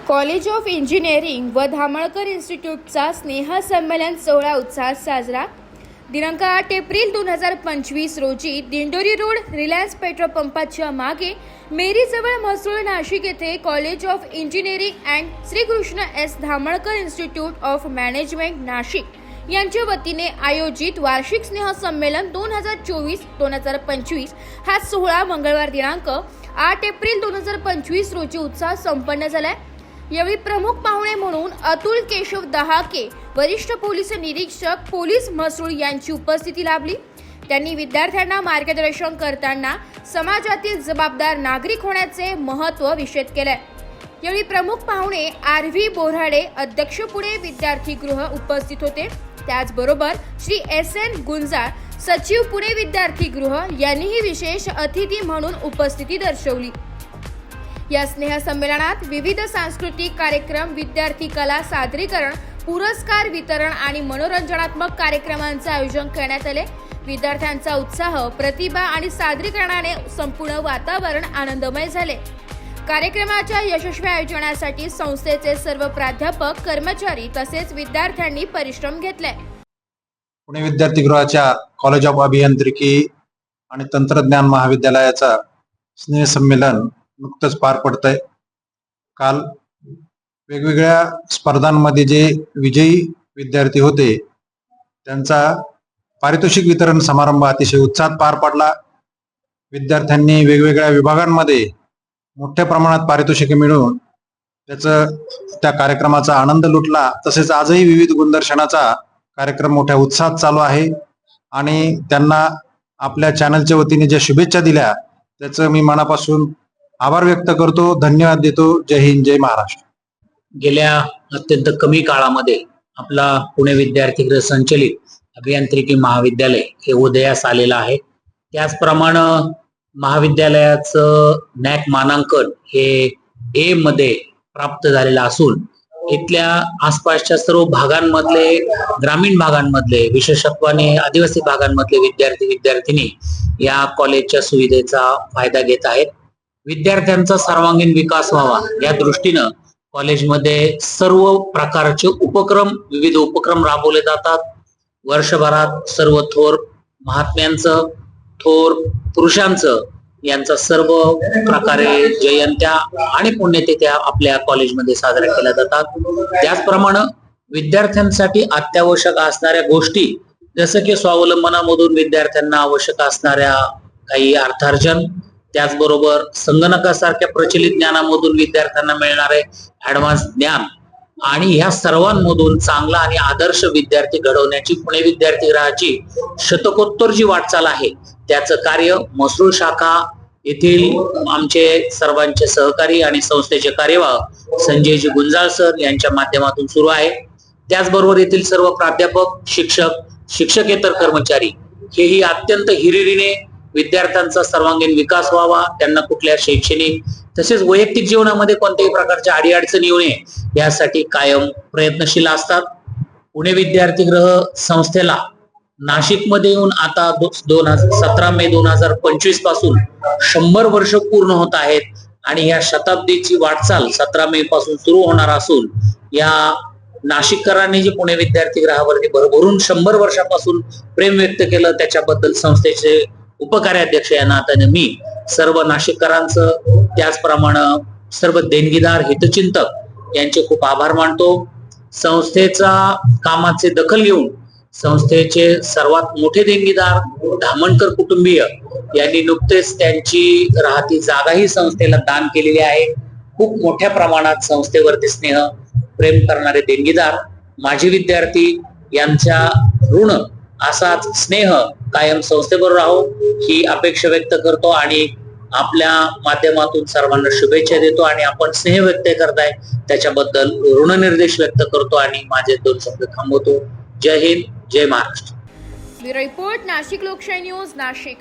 College of engineering व धामळकर इन्स्टिट्यूटचा स्नेहसंमेलन सोहळा उत्साहात साजरा. दिनांक 8 एप्रिल 2025 रोजी दिंडोरी रोड रिलायन्स पेट्रोल पंपाच्या मागे मेरीजवळ म्हसरूळ नाशिक येथे college of engineering and Shrikrishna S Dhamalkar institute of management Nashik यांच्या वतीने आयोजित वार्षिक स्नेहसंमेलन 2024-2025 हा सोहळा मंगळवार दिनांक 8 एप्रिल 2025 रोजी उत्साहात संपन्न झालाय. यावेळी प्रमुख पाहुणे म्हणून अतुल केशव दहाके वरिष्ठ पोलीस निरीक्षक पोलीस म्हसरूळ यांची उपस्थिती लाभली. त्यांनी विद्यार्थ्यांना मार्गदर्शन करताना समाजातील जबाबदार नागरिक होण्याचे महत्त्व विशद केले. यावेळी प्रमुख पाहुणे आर.व्ही. बोऱ्हाडे अध्यक्ष पुणे विद्यार्थी गृह उपस्थित होते. त्याचबरोबर श्री एस.एन. गुंजाळ सचिव पुणे विद्यार्थी गृह यांनीही विशेष अतिथी म्हणून उपस्थिती दर्शवली. या स्नेहसंमेलनात विविध सांस्कृतिक कार्यक्रम, विद्यार्थी कला सादरीकरण, पुरस्कार वितरण आणि मनोरंजनात्मक कार्यक्रमांचे आयोजन करण्यात आले. विद्यार्थ्यांचा उत्साह, प्रतिभा आणि सादरीकरणाने संपूर्ण वातावरण आनंदमय झाले. कार्यक्रमाच्या यशस्वी आयोजनासाठी संस्थेचे सर्व प्राध्यापक, कर्मचारी तसेच विद्यार्थ्यांनी परिश्रम घेतले. पुणे विद्यार्थीगृहाच्या कॉलेज ऑफ अभियांत्रिकी आणि तंत्रज्ञान महाविद्यालयाचा स्नेहसंमेलन नुकतंच पार पडतंय. काल वेगवेगळ्या स्पर्धांमध्ये जे विजयी विद्यार्थी होते त्यांचा पारितोषिक वितरण समारंभ अतिशय उत्साहात पार पडला. विद्यार्थ्यांनी वेगवेगळ्या विभागांमध्ये मोठ्या प्रमाणात पारितोषिके मिळवून त्या कार्यक्रमाचा आनंद लुटला. तसेच आजही विविध गुणदर्शनाचा कार्यक्रम मोठ्या उत्साहात चालू आहे आणि त्यांना आपल्या चॅनलच्या वतीने ज्या शुभेच्छा दिल्या त्याचं मी मनापासून आभार व्यक्त करतो, धन्यवाद देतो. जय हिंद, जय महाराष्ट्र. गेल्या अत्यंत कमी काळामध्ये आपला पुणे विद्यार्थीगृह संचलित अभियांत्रिकी महाविद्यालय हे उदयास आलेलं आहे. त्याचप्रमाणे महाविद्यालयाचं नॅक मानांकन हे ए मध्ये प्राप्त झालेलं असून इथल्या आसपासच्या सर्व भागांमधले, ग्रामीण भागांमधले, विशेषत्वाने आदिवासी भागांमधले विद्यार्थी-विद्यार्थिनी या कॉलेजच्या सुविधेचा फायदा घेत आहेत. विद्यार्थ्यांचा सर्वांगीण विकास व्हावा या दृष्टीनं कॉलेजमध्ये सर्व प्रकारचे विविध उपक्रम राबवले जातात. वर्षभरात सर्व थोर महात्म्यांचं, थोर पुरुषांचं यांचा सर्व प्रकारे जयंत्या आणि पुण्यतिथ्या आपल्या कॉलेजमध्ये साजऱ्या केल्या जातात. त्याचप्रमाणे विद्यार्थ्यांसाठी अत्यावश्यक असणाऱ्या गोष्टी जसं की स्वावलंबनामधून विद्यार्थ्यांना आवश्यक असणाऱ्या काही अर्थार्जन, त्याचबरोबर संगणकासारख्या प्रचलित ज्ञानामधून विद्यार्थ्यांना मिळणारे ऍडव्हान्स ज्ञान आणि ह्या सर्वांमधून चांगला आणि आदर्श विद्यार्थी घडवण्याची पुणे विद्यार्थीगृहाची शतकोत्तर जी वाटचाल आहे त्याचं कार्य म्हसरूळ शाखा येथील आमचे सर्वांचे सहकारी आणि संस्थेचे कार्यवाह संजयजी गुंजाळ सर यांच्या माध्यमातून सुरू आहे. त्याचबरोबर येथील सर्व प्राध्यापक, शिक्षक, शिक्षकेतर कर्मचारी हेही अत्यंत हिरिरीने विद्यार्थ्यांचा सर्वांगीण विकास व्हावा, त्यांना कुठल्या शैक्षणिक तसेच वैयक्तिक जीवनामध्ये कोणत्याही प्रकारच्या अडीअडचणी येऊ नये यासाठी कायम प्रयत्नशील असतात. पुणे विद्यार्थीगृह संस्थेला नाशिकमध्ये येऊन आता 17 मे 2025 पासून 100 वर्ष पूर्ण होत आहेत आणि या शताब्दीची वाटचाल 17 मे पासून सुरू होणार असून या नाशिककरांनी जे पुणे विद्यार्थीगृहावरती भरभरून 100 वर्षापासून प्रेम व्यक्त केलं त्याच्याबद्दल संस्थेचे उपकार्याध्यक्ष या नात्याने मी सर्व नाशिककरांचं, त्याचप्रमाणे सर्व देणगीदार, हितचिंतक यांचे खूप आभार मानतो. संस्थेचा कामाचे दखल घेऊन संस्थेचे सर्वात मोठे देणगीदार धामणकर कुटुंबीय यांनी नुकतेच त्यांची राहती जागाही संस्थेला दान केलेली आहे. खूप मोठ्या प्रमाणात संस्थेवरती स्नेह, प्रेम करणारे देणगीदार, माजी विद्यार्थी यांच्या ऋण असाच स्नेह कायम संस्थेबरोबर राहो ही अपेक्षा व्यक्त करतो आणि आपल्या माध्यमातून सर्वांना शुभेच्छा देतो आणि आपण स्नेह व्यक्त करताय त्याच्याबद्दल ऋणनिर्देश व्यक्त करतो आणि माझे 2 शब्द थांबवतो. जय हिंद, जय महाराष्ट्र. ब्युरो रिपोर्ट, नाशिक लोकशाही न्यूज, नाशिक.